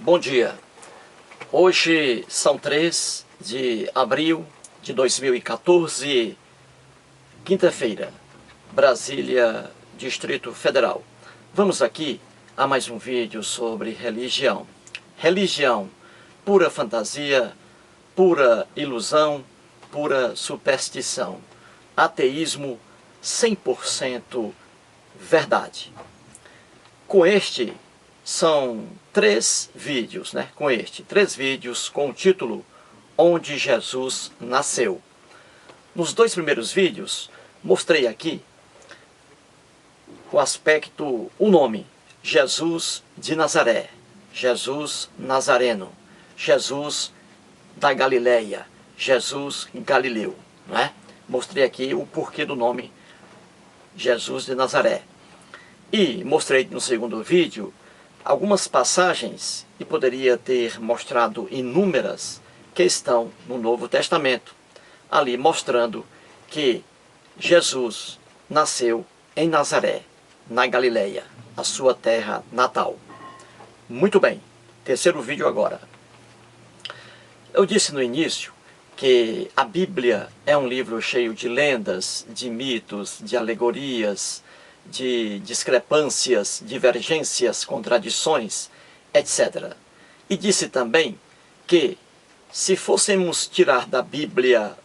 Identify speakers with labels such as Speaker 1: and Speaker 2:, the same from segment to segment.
Speaker 1: Bom dia. Hoje são 3 de abril de 2014, quinta-feira, Brasília, Distrito Federal. Vamos aqui a mais um vídeo sobre religião. Religião, pura fantasia, pura ilusão, pura superstição. Ateísmo 100% verdade. Com este, são 3 vídeos, três vídeos com o título Onde Jesus Nasceu. Nos 2 primeiros vídeos, mostrei aqui o nome, Jesus de Nazaré, Jesus Nazareno, Jesus da Galileia, Jesus Galileu, Mostrei aqui o porquê do nome Jesus de Nazaré. E mostrei no segundo vídeo algumas passagens, e poderia ter mostrado inúmeras, que estão no Novo Testamento, ali mostrando que Jesus nasceu em Nazaré, na Galileia, a sua terra natal. Muito bem, terceiro vídeo agora. Eu disse no início que a Bíblia é um livro cheio de lendas, de mitos, de alegorias, de discrepâncias, divergências, contradições, etc. E disse também que, se fôssemos tirar da Bíblia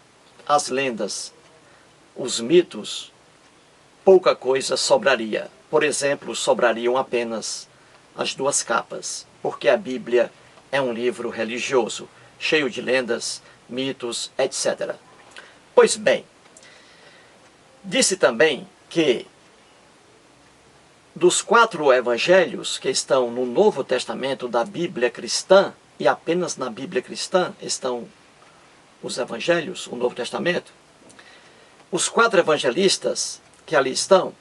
Speaker 1: as lendas, os mitos, pouca coisa sobraria. Por exemplo, sobrariam apenas as 2 capas, porque a Bíblia é um livro religioso, cheio de lendas, mitos, etc. Pois bem, disse também que dos 4 evangelhos que estão no Novo Testamento da Bíblia cristã, e apenas na Bíblia cristã estão os evangelhos, o Novo Testamento, os 4 evangelistas que ali estão,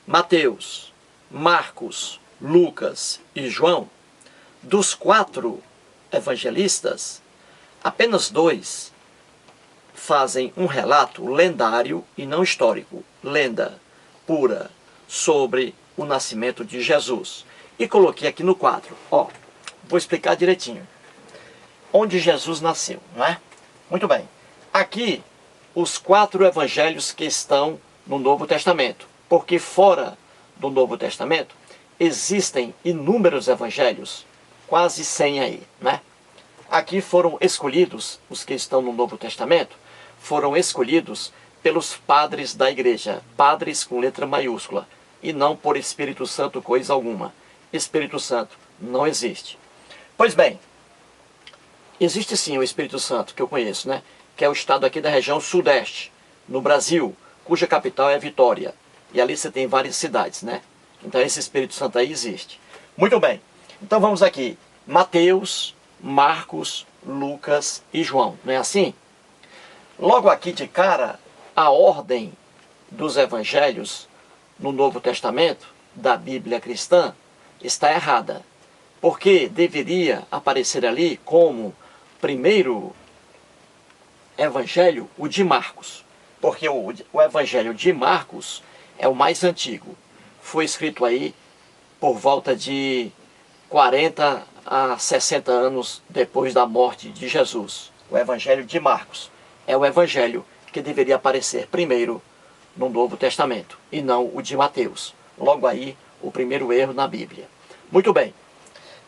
Speaker 1: Mateus, Marcos, Lucas e João, dos 4 evangelistas, apenas 2 fazem um relato lendário e não histórico, lenda pura, sobre o nascimento de Jesus. E coloquei aqui no quadro, vou explicar direitinho. Onde Jesus nasceu, Muito bem. Aqui, os 4 evangelhos que estão no Novo Testamento. Porque fora do Novo Testamento, existem inúmeros evangelhos, quase 100 aí, Aqui foram escolhidos, os que estão no Novo Testamento, foram escolhidos pelos padres da igreja, padres com letra maiúscula, e não por Espírito Santo coisa alguma. Espírito Santo não existe. Pois bem, existe sim o Espírito Santo, que eu conheço, que é o estado aqui da região sudeste, no Brasil, cuja capital é Vitória. E ali você tem várias cidades, Então esse Espírito Santo aí existe. Muito bem, então vamos aqui. Mateus, Marcos, Lucas e João, não é assim? Logo aqui de cara, a ordem dos evangelhos no Novo Testamento, da Bíblia cristã, está errada. Porque deveria aparecer ali como primeiro evangelho o de Marcos. Porque o evangelho de Marcos é o mais antigo. Foi escrito aí por volta de 40 a 60 anos depois da morte de Jesus. O evangelho de Marcos é o evangelho que deveria aparecer primeiro no Novo Testamento, e não o de Mateus. Logo aí, o primeiro erro na Bíblia. Muito bem,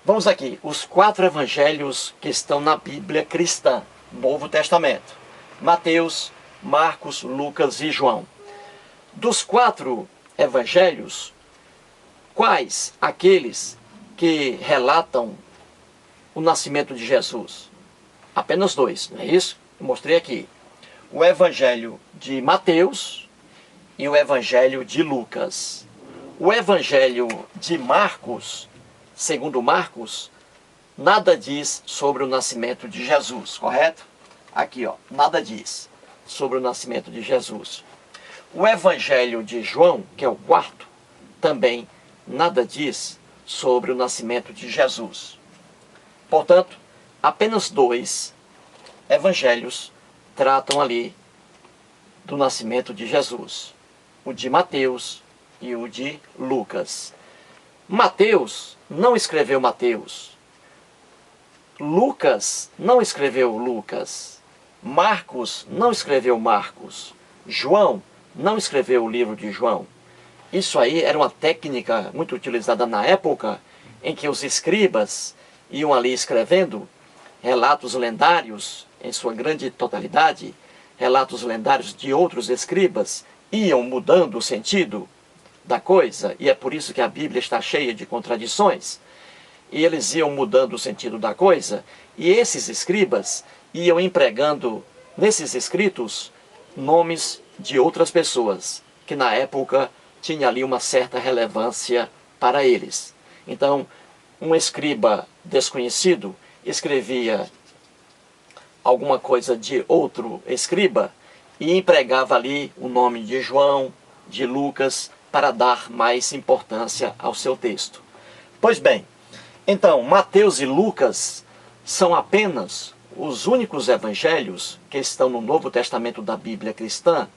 Speaker 1: vamos aqui, os 4 evangelhos que estão na Bíblia cristã, Novo Testamento. Mateus, Marcos, Lucas e João. Dos 4 evangelhos, quais aqueles que relatam o nascimento de Jesus? Apenas 2, não é isso? Eu mostrei aqui. O evangelho de Mateus e o evangelho de Lucas. O evangelho de Marcos, segundo Marcos, nada diz sobre o nascimento de Jesus, correto? Aqui, nada diz sobre o nascimento de Jesus. O evangelho de João, que é o 4º, também nada diz sobre o nascimento de Jesus. Portanto, apenas 2 evangelhos tratam ali do nascimento de Jesus. O de Mateus e o de Lucas. Mateus não escreveu Mateus. Lucas não escreveu Lucas. Marcos não escreveu Marcos. João não escreveu o livro de João. Isso aí era uma técnica muito utilizada na época em que os escribas iam ali escrevendo relatos lendários, em sua grande totalidade, relatos lendários de outros escribas, iam mudando o sentido da coisa, e é por isso que a Bíblia está cheia de contradições. E eles iam mudando o sentido da coisa, e esses escribas iam empregando nesses escritos nomes de outras pessoas, que na época tinha ali uma certa relevância para eles. Então, um escriba desconhecido escrevia alguma coisa de outro escriba e empregava ali o nome de João, de Lucas, para dar mais importância ao seu texto. Pois bem, então, Mateus e Lucas são apenas os únicos evangelhos que estão no Novo Testamento da Bíblia cristã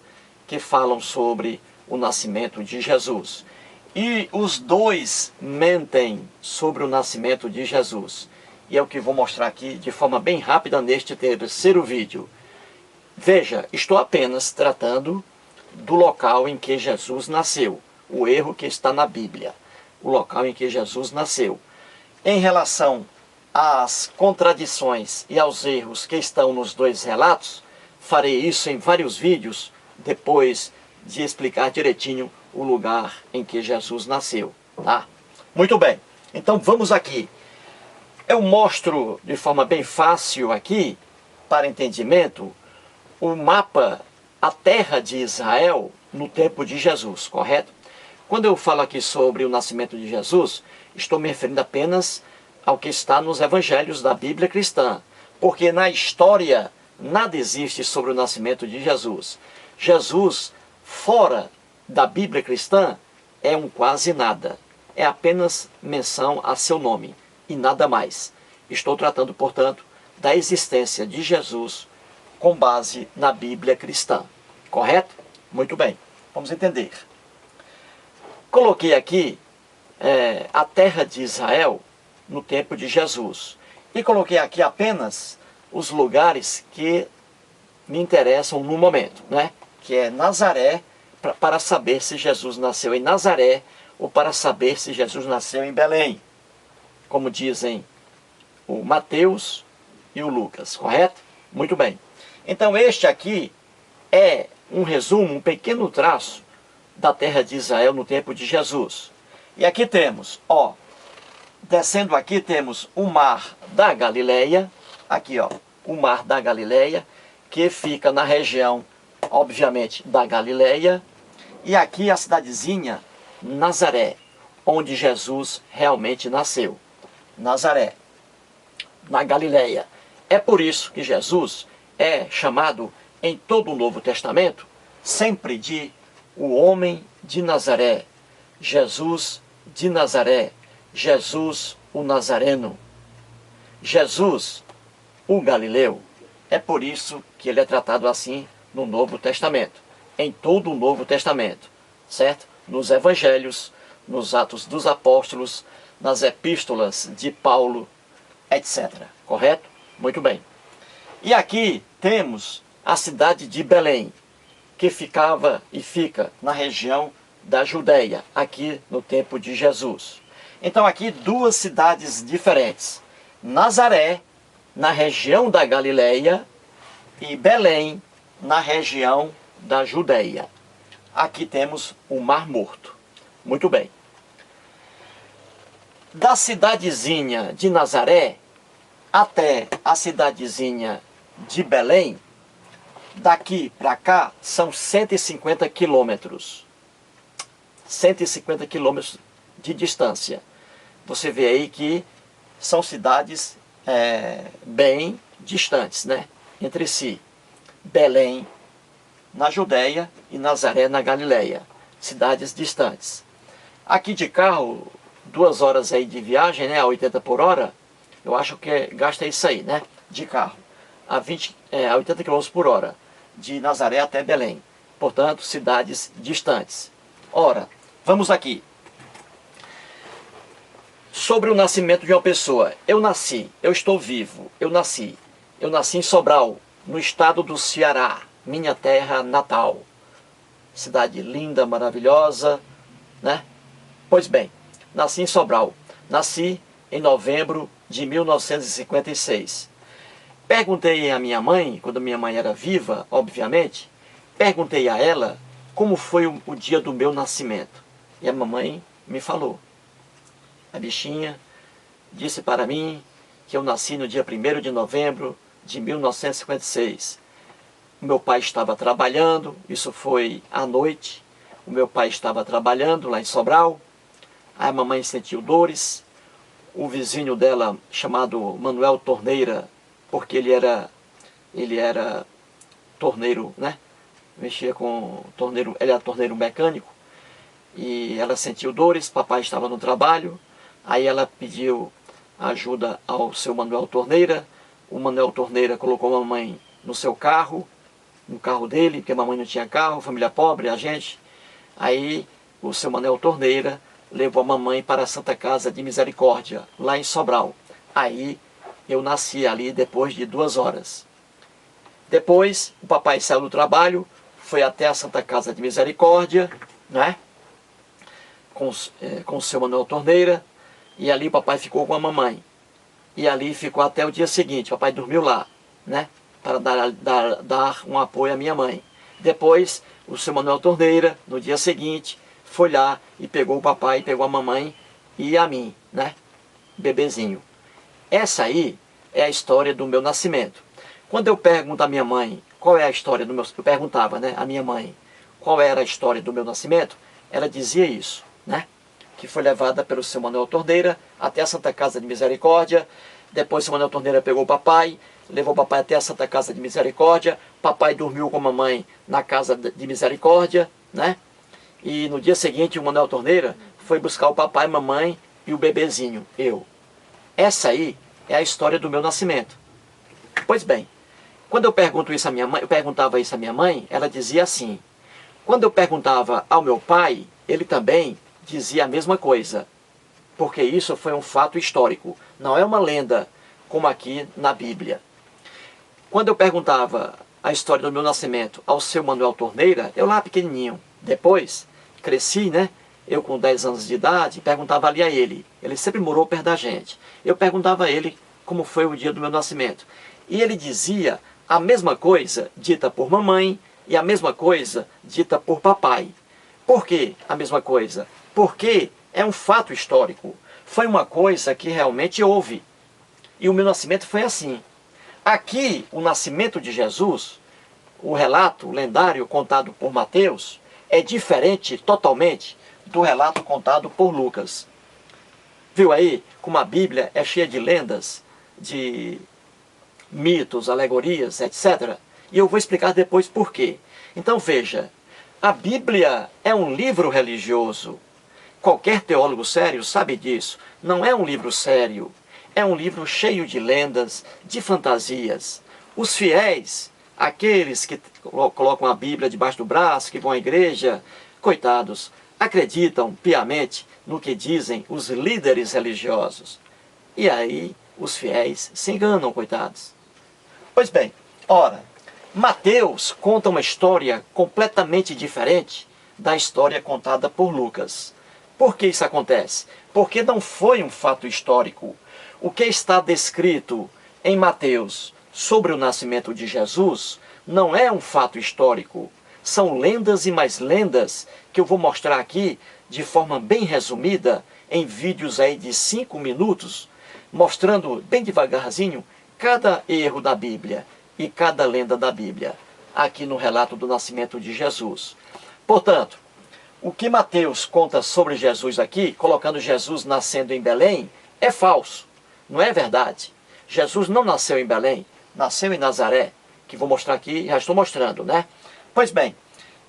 Speaker 1: que falam sobre o nascimento de Jesus. E os dois mentem sobre o nascimento de Jesus. E é o que vou mostrar aqui de forma bem rápida neste terceiro vídeo. Veja, estou apenas tratando do local em que Jesus nasceu. O erro que está na Bíblia. O local em que Jesus nasceu. Em relação às contradições e aos erros que estão nos dois relatos, farei isso em vários vídeos, depois de explicar direitinho o lugar em que Jesus nasceu, tá? Muito bem, então vamos aqui. Eu mostro de forma bem fácil aqui, para entendimento, o mapa, a terra de Israel no tempo de Jesus, correto? Quando eu falo aqui sobre o nascimento de Jesus, estou me referindo apenas ao que está nos evangelhos da Bíblia cristã, porque na história nada existe sobre o nascimento de Jesus. Jesus, fora da Bíblia cristã, é um quase nada. É apenas menção a seu nome e nada mais. Estou tratando, portanto, da existência de Jesus com base na Bíblia cristã. Correto? Muito bem. Vamos entender. Coloquei aqui a terra de Israel no tempo de Jesus. E coloquei aqui apenas os lugares que me interessam no momento, né? Que é Nazaré, para saber se Jesus nasceu em Nazaré ou para saber se Jesus nasceu em Belém, como dizem o Mateus e o Lucas, correto? Muito bem. Então este aqui é um resumo, um pequeno traço da terra de Israel no tempo de Jesus. E aqui temos, ó, descendo aqui temos o mar da Galileia, aqui ó, o mar da Galileia, que fica na região, obviamente, da Galileia, e aqui a cidadezinha Nazaré, onde Jesus realmente nasceu. Nazaré, na Galileia. É por isso que Jesus é chamado em todo o Novo Testamento sempre de o homem de Nazaré, Jesus de Nazaré, Jesus o Nazareno, Jesus o Galileu. É por isso que ele é tratado assim no Novo Testamento, em todo o Novo Testamento, certo? Nos Evangelhos, nos Atos dos Apóstolos, nas Epístolas de Paulo, etc. Correto? Muito bem. E aqui temos a cidade de Belém, que ficava e fica na região da Judéia, aqui no tempo de Jesus. Então aqui duas cidades diferentes. Nazaré, na região da Galileia, e Belém, na região da Judéia. Aqui temos o Mar Morto. Muito bem. Da cidadezinha de Nazaré até a cidadezinha de Belém, daqui para cá são 150 quilômetros. 150 quilômetros de distância. Você vê aí que são cidades bem distantes, né, entre si. Belém na Judéia e Nazaré na Galileia. Cidades distantes. Aqui de carro, 2 horas aí de viagem, né, a 80 por hora, eu acho que gasta isso aí, né, de carro. A 80 km por hora, de Nazaré até Belém. Portanto, cidades distantes. Ora, vamos aqui. sobre o nascimento de uma pessoa. Eu nasci, eu estou vivo, eu nasci em Sobral, no estado do Ceará, minha terra natal. Cidade linda, maravilhosa, né? Pois bem, nasci em Sobral. Nasci em novembro de 1956. Perguntei à minha mãe, quando minha mãe era viva, obviamente, perguntei a ela como foi o dia do meu nascimento. E a mamãe me falou. A bichinha disse para mim que eu nasci no dia 1º de novembro de 1956. O meu pai estava trabalhando, isso foi à noite. O meu pai estava trabalhando lá em Sobral. A mamãe sentiu dores. O vizinho dela, chamado Manuel Torneira, porque ele era torneiro, né? Mexia com torneiro, ele era torneiro mecânico. E ela sentiu dores, papai estava no trabalho. Aí ela pediu ajuda ao seu Manuel Torneira. O Manuel Torneira colocou a mamãe no seu carro, no carro dele, porque a mamãe não tinha carro, família pobre, a gente. Aí o seu Manuel Torneira levou a mamãe para a Santa Casa de Misericórdia, lá em Sobral. Aí eu nasci ali depois de 2 horas. Depois o papai saiu do trabalho, foi até a Santa Casa de Misericórdia, né? Com o seu Manuel Torneira. E ali o papai ficou com a mamãe. E ali ficou até o dia seguinte. O papai dormiu lá, né? Para dar um apoio à minha mãe. Depois, o seu Manuel Torneira, no dia seguinte, foi lá e pegou o papai, pegou a mamãe e a mim, né? Bebezinho. Essa aí é a história do meu nascimento. Quando eu pergunto à minha mãe qual é a história do meu... Eu perguntava, né, à minha mãe qual era a história do meu nascimento, ela dizia isso, né? Que foi levada pelo seu Manuel Torneira até a Santa Casa de Misericórdia. Depois o seu Manuel Torneira pegou o papai, levou o papai até a Santa Casa de Misericórdia. Papai dormiu com a mamãe na Casa de Misericórdia, né? E no dia seguinte o Manuel Torneira foi buscar o papai, a mamãe e o bebezinho, eu. Essa aí é a história do meu nascimento. Pois bem, quando eu perguntava isso à minha mãe, ela dizia assim. Quando eu perguntava ao meu pai, ele também dizia a mesma coisa, porque isso foi um fato histórico, não é uma lenda, como aqui na Bíblia. Quando eu perguntava a história do meu nascimento ao seu Manuel Torneira, eu lá pequenininho, depois cresci, né? Eu com 10 anos de idade, perguntava ali a ele, ele sempre morou perto da gente, eu perguntava a ele como foi o dia do meu nascimento, e ele dizia a mesma coisa dita por mamãe e a mesma coisa dita por papai. Por que a mesma coisa? Porque é um fato histórico. Foi uma coisa que realmente houve. E o meu nascimento foi assim. Aqui, o nascimento de Jesus, o relato lendário contado por Mateus, é diferente totalmente do relato contado por Lucas. Viu aí como a Bíblia é cheia de lendas, de mitos, alegorias, etc. E eu vou explicar depois por quê. Então veja, a Bíblia é um livro religioso. Qualquer teólogo sério sabe disso. Não é um livro sério. É um livro cheio de lendas, de fantasias. Os fiéis, aqueles que colocam a Bíblia debaixo do braço, que vão à igreja, coitados, acreditam piamente no que dizem os líderes religiosos. E aí os fiéis se enganam, coitados. Pois bem, ora, Mateus conta uma história completamente diferente da história contada por Lucas. Por que isso acontece? Porque não foi um fato histórico. O que está descrito em Mateus sobre o nascimento de Jesus não é um fato histórico. São lendas e mais lendas que eu vou mostrar aqui de forma bem resumida em vídeos aí de 5 minutos, mostrando bem devagarzinho cada erro da Bíblia e cada lenda da Bíblia, aqui no relato do nascimento de Jesus. Portanto, o que Mateus conta sobre Jesus aqui, colocando Jesus nascendo em Belém, é falso, não é verdade. Jesus não nasceu em Belém, nasceu em Nazaré, que vou mostrar aqui, já estou mostrando, né? Pois bem,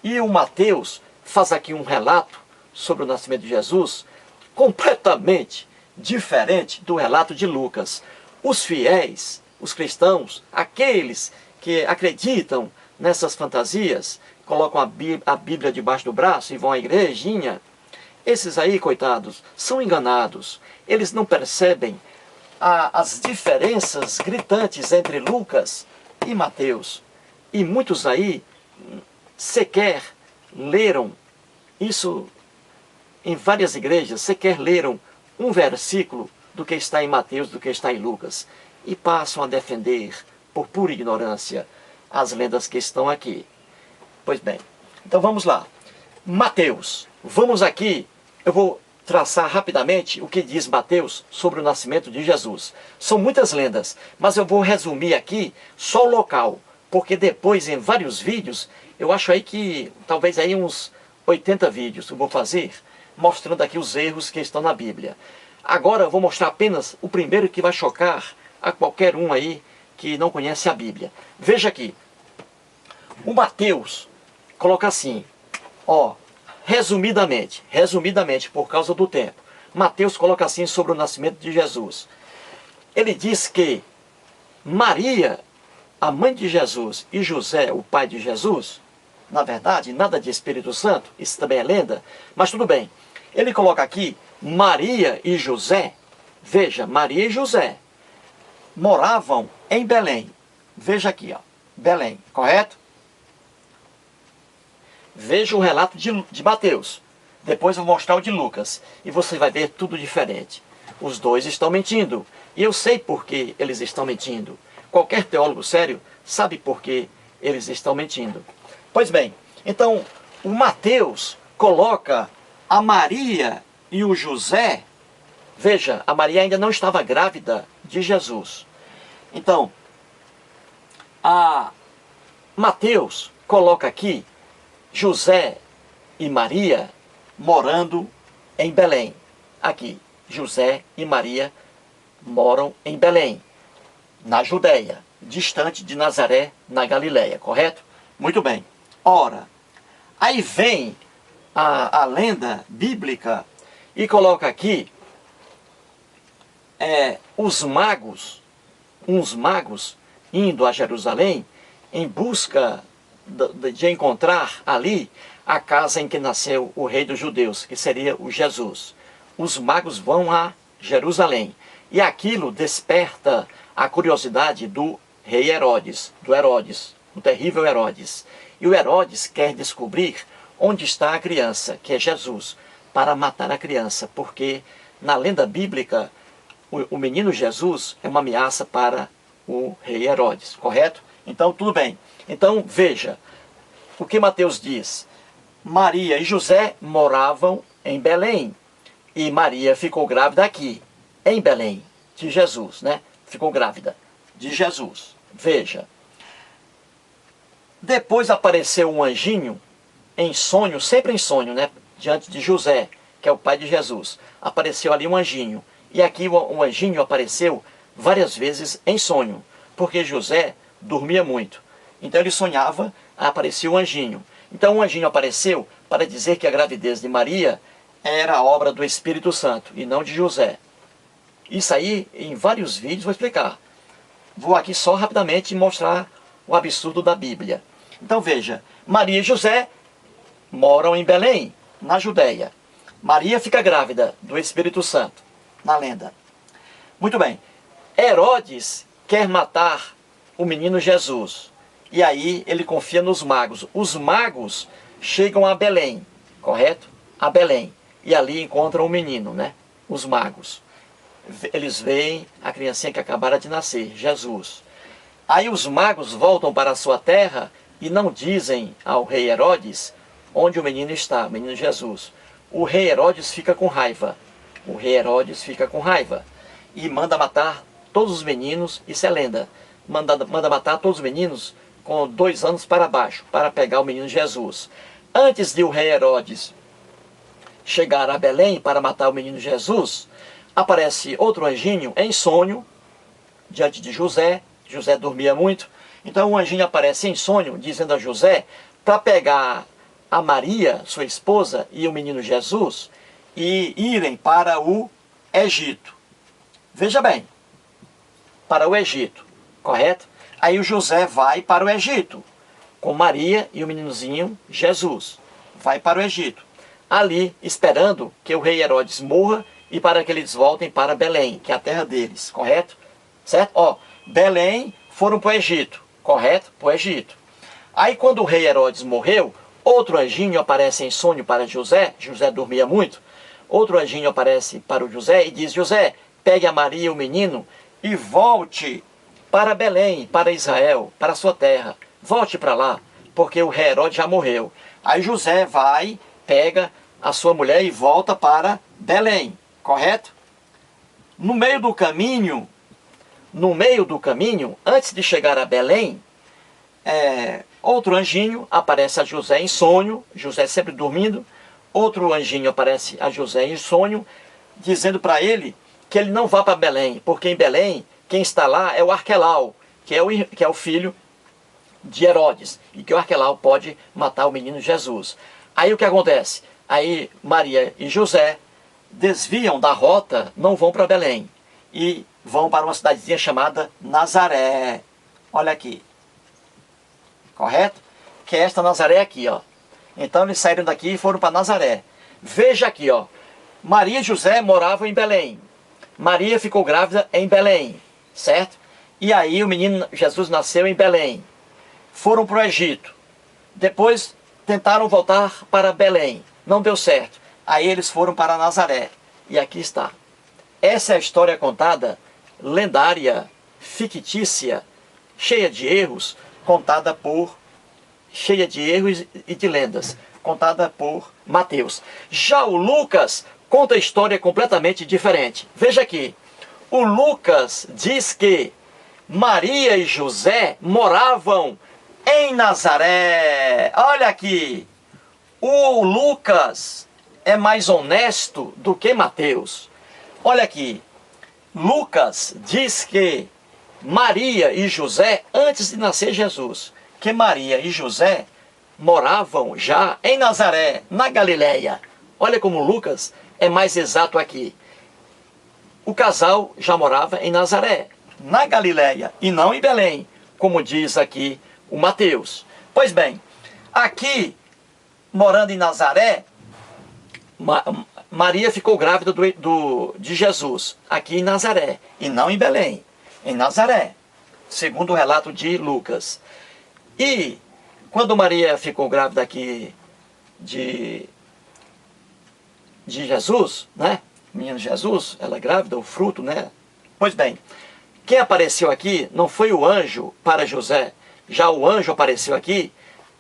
Speaker 1: e o Mateus faz aqui um relato sobre o nascimento de Jesus completamente diferente do relato de Lucas. Os fiéis, os cristãos, aqueles que acreditam nessas fantasias, colocam a Bíblia debaixo do braço e vão à igrejinha, Esses aí, coitados, são enganados. Eles não percebem as diferenças gritantes entre Lucas e Mateus. E muitos aí sequer leram isso em várias igrejas, sequer leram um versículo do que está em Mateus, do que está em Lucas, e passam a defender, por pura ignorância, as lendas que estão aqui. Pois bem, então vamos lá. Mateus, vamos aqui, eu vou traçar rapidamente o que diz Mateus sobre o nascimento de Jesus. São muitas lendas, mas eu vou resumir aqui só o local, porque depois em vários vídeos, eu acho aí que talvez aí uns 80 vídeos eu vou fazer, mostrando aqui os erros que estão na Bíblia. Agora eu vou mostrar apenas o primeiro que vai chocar a qualquer um aí que não conhece a Bíblia. Veja aqui, o Mateus coloca assim, ó, resumidamente, por causa do tempo. Mateus coloca assim sobre o nascimento de Jesus. Ele diz que Maria, a mãe de Jesus, e José, o pai de Jesus, na verdade, nada de Espírito Santo, isso também é lenda, mas tudo bem. Ele coloca aqui Maria e José, veja, Maria e José moravam em Belém. Veja aqui, ó, Belém, correto? Veja o relato de Mateus. Depois eu vou mostrar o de Lucas. E você vai ver tudo diferente. Os dois estão mentindo. E eu sei por que eles estão mentindo. Qualquer teólogo sério sabe por que eles estão mentindo. Pois bem, então o Mateus coloca a Maria e o José. Veja, a Maria ainda não estava grávida de Jesus. Então, a Mateus coloca aqui José e Maria morando em Belém. Aqui, José e Maria moram em Belém, na Judéia, distante de Nazaré, na Galileia, correto? Muito bem. Ora, aí vem a lenda bíblica e coloca aqui uns magos indo a Jerusalém em busca de encontrar ali a casa em que nasceu o rei dos judeus, que seria o Jesus. Os magos vão a Jerusalém e aquilo desperta a curiosidade do rei Herodes, o terrível Herodes. E o Herodes quer descobrir onde está a criança, que é Jesus, para matar a criança, porque na lenda bíblica o menino Jesus é uma ameaça para o rei Herodes, correto? Então tudo bem. Então veja, o que Mateus diz, Maria e José moravam em Belém, e Maria ficou grávida aqui, em Belém, de Jesus, né? Ficou grávida de Jesus, veja. Depois apareceu um anjinho, em sonho, sempre em sonho, né? Diante de José, que é o pai de Jesus, apareceu ali um anjinho, e aqui o anjinho apareceu várias vezes em sonho, porque José dormia muito. Então ele sonhava, aparecia o anjinho. Então o anjinho apareceu para dizer que a gravidez de Maria era obra do Espírito Santo e não de José. Isso aí em vários vídeos vou explicar. Vou aqui só rapidamente mostrar o absurdo da Bíblia. Então veja, Maria e José moram em Belém, na Judéia. Maria fica grávida do Espírito Santo, na lenda. Muito bem, Herodes quer matar o menino Jesus. E aí ele confia nos magos. Os magos chegam a Belém, correto? A Belém. E ali encontram o menino, né? Os magos. Eles veem a criancinha que acabara de nascer, Jesus. Aí os magos voltam para a sua terra e não dizem ao rei Herodes onde o menino está, o menino Jesus. O rei Herodes fica com raiva. O rei Herodes fica com raiva. E manda matar todos os meninos, isso é lenda. Manda matar todos os meninos com 2 anos para baixo, para pegar o menino Jesus. Antes de o rei Herodes chegar a Belém para matar o menino Jesus, aparece outro anjinho em sonho, diante de José. José dormia muito. Então o anjinho aparece em sonho, dizendo a José, para pegar a Maria, sua esposa, e o menino Jesus, e irem para o Egito. Veja bem, para o Egito, correto? Aí o José vai para o Egito, com Maria e o meninozinho Jesus. Vai para o Egito. ali esperando que o rei Herodes morra e para que eles voltem para Belém, que é a terra deles, correto? Certo? Ó, Belém foram para o Egito, correto? Para o Egito. Aí quando o rei Herodes morreu, outro anjinho aparece em sonho para José, José dormia muito, outro anjinho aparece para o José e diz: José, pegue a Maria, o menino, e volte para Belém, para Israel, para a sua terra. Volte para lá, porque o rei Herodes já morreu. Aí José vai, pega a sua mulher e volta para Belém, correto? No meio do caminho, antes de chegar a Belém, outro anjinho aparece a José em sonho, José sempre dormindo, outro anjinho aparece a José em sonho, dizendo para ele que ele não vá para Belém, porque em Belém, quem está lá é o Arquelau, que é o filho de Herodes, e que o Arquelau pode matar o menino Jesus. Aí o que acontece? Aí Maria e José desviam da rota, não vão para Belém, e vão para uma cidadezinha chamada Nazaré. Olha aqui. Correto? Que é esta Nazaré aqui, ó. Então eles saíram daqui e foram para Nazaré. Veja aqui, ó. Maria e José moravam em Belém. Maria ficou grávida em Belém, certo? E aí o menino Jesus nasceu em Belém. Foram para o Egito. Depois tentaram voltar para Belém. Não deu certo. Aí eles foram para Nazaré. E aqui está. Essa é a história contada, lendária, fictícia, cheia de erros, cheia de erros e de lendas, contada por Mateus. Já o Lucas conta a história completamente diferente. Veja aqui, o Lucas diz que Maria e José moravam em Nazaré. Olha aqui, o Lucas é mais honesto do que Mateus. Olha aqui, Lucas diz que Maria e José, antes de nascer Jesus, que Maria e José moravam já em Nazaré, na Galileia. Olha como Lucas é mais exato aqui. O casal já morava em Nazaré, na Galileia, e não em Belém, como diz aqui o Mateus. Pois bem, aqui, morando em Nazaré, Maria ficou grávida de Jesus, aqui em Nazaré, e não em Belém, em Nazaré, segundo o relato de Lucas. E quando Maria ficou grávida aqui de Jesus, né? Menino Jesus, ela é grávida, o fruto, né? Pois bem, quem apareceu aqui não foi o anjo para José, já o anjo apareceu aqui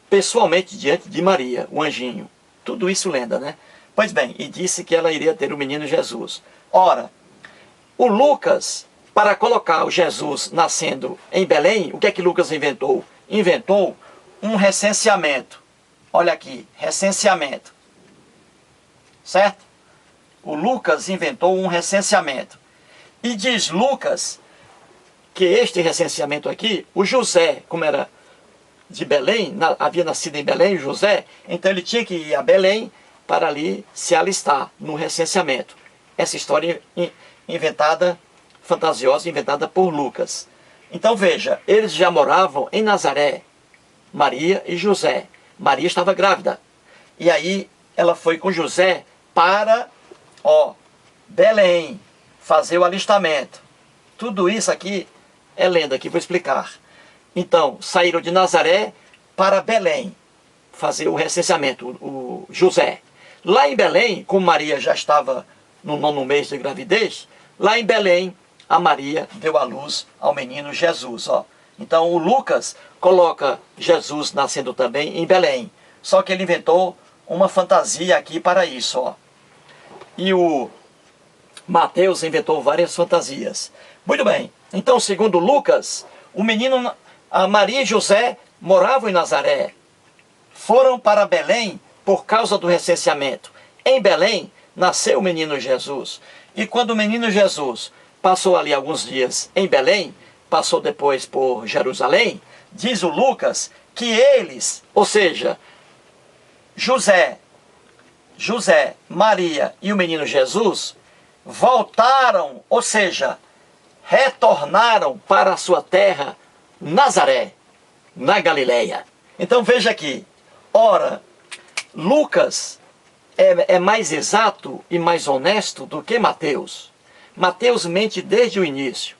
Speaker 1: pessoalmente diante de Maria, o anjinho. Tudo isso lenda, né? Pois bem, e disse que ela iria ter o menino Jesus. Ora, o Lucas, para colocar o Jesus nascendo em Belém, o que é que Lucas inventou? Inventou um recenseamento. Olha aqui, recenseamento. Certo? O Lucas inventou um recenseamento. E diz Lucas que este recenseamento aqui, o José, como era de Belém, havia nascido em Belém, o José, então ele tinha que ir a Belém para ali se alistar no recenseamento. Essa história inventada, fantasiosa, inventada por Lucas. Então veja, eles já moravam em Nazaré, Maria e José. Maria estava grávida. E aí ela foi com José para, Belém, fazer o alistamento. Tudo isso aqui é lenda, que vou explicar. Então, saíram de Nazaré para Belém, fazer o recenseamento, o José. Lá em Belém, como Maria já estava no 9º mês de gravidez, lá em Belém, a Maria deu à luz ao menino Jesus. Então o Lucas coloca Jesus nascendo também em Belém. Só que ele inventou uma fantasia aqui para isso. E o Mateus inventou várias fantasias. Muito bem. Então, segundo Lucas, a Maria e José moravam em Nazaré. Foram para Belém por causa do recenseamento. Em Belém nasceu o menino Jesus. E quando o menino Jesus passou ali alguns dias em Belém, passou depois por Jerusalém, diz o Lucas que eles, ou seja, José, Maria e o menino Jesus, voltaram, ou seja, retornaram para a sua terra, Nazaré, na Galileia. Então veja aqui, ora, Lucas é mais exato e mais honesto do que Mateus. Mateus mente desde o início.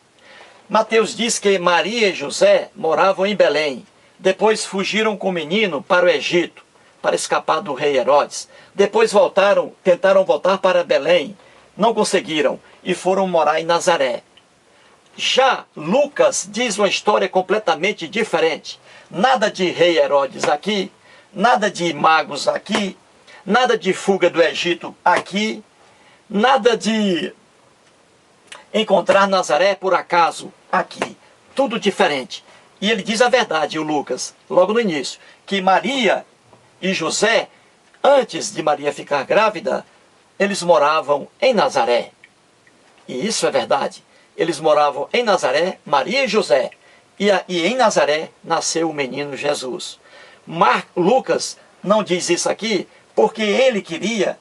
Speaker 1: Mateus diz que Maria e José moravam em Belém. Depois fugiram com o menino para o Egito, para escapar do rei Herodes. Depois tentaram voltar para Belém. Não conseguiram e foram morar em Nazaré. Já Lucas diz uma história completamente diferente. Nada de rei Herodes aqui, nada de magos aqui, nada de fuga do Egito aqui, nada de encontrar Nazaré por acaso aqui. Tudo diferente. E ele diz a verdade, o Lucas, logo no início, que Maria e José, antes de Maria ficar grávida, eles moravam em Nazaré. E isso é verdade. Eles moravam em Nazaré, Maria e José. E em Nazaré nasceu o menino Jesus. Lucas não diz isso aqui porque ele queria,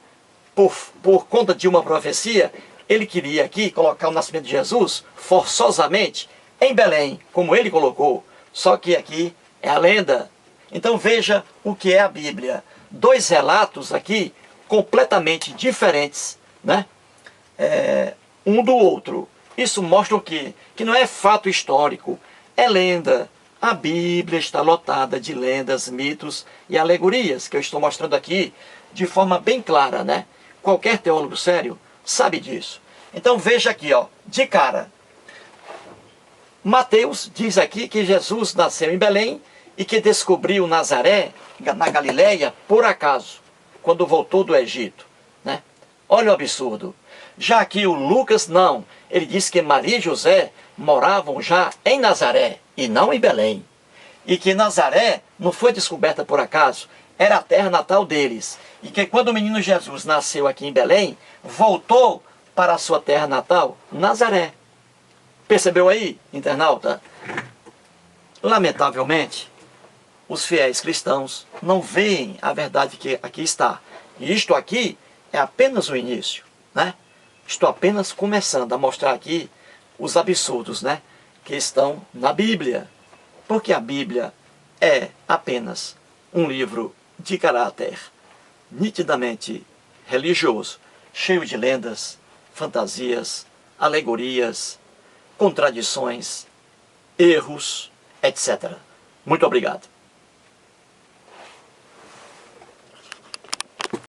Speaker 1: por conta de uma profecia, ele queria aqui colocar o nascimento de Jesus forçosamente em Belém, como ele colocou. Só que aqui é a lenda. Então veja o que é a Bíblia. Dois relatos aqui completamente diferentes, né? Um do outro. Isso mostra o quê? Que não é fato histórico, é lenda. A Bíblia está lotada de lendas, mitos e alegorias, que eu estou mostrando aqui de forma bem clara, né? Qualquer teólogo sério sabe disso. Então veja aqui, ó, de cara. Mateus diz aqui que Jesus nasceu em Belém e que descobriu Nazaré, na Galileia, por acaso, quando voltou do Egito, né? Olha o absurdo. Já aqui o Lucas não. Ele diz que Maria e José moravam já em Nazaré e não em Belém. E que Nazaré não foi descoberta por acaso, era a terra natal deles. E que quando o menino Jesus nasceu aqui em Belém, voltou para a sua terra natal, Nazaré. Percebeu aí, internauta? Lamentavelmente, os fiéis cristãos não veem a verdade que aqui está. E isto aqui é apenas o início, né? Estou apenas começando a mostrar aqui os absurdos, né, que estão na Bíblia. Porque a Bíblia é apenas um livro de caráter nitidamente religioso, cheio de lendas, fantasias, alegorias, contradições, erros, etc. Muito obrigado.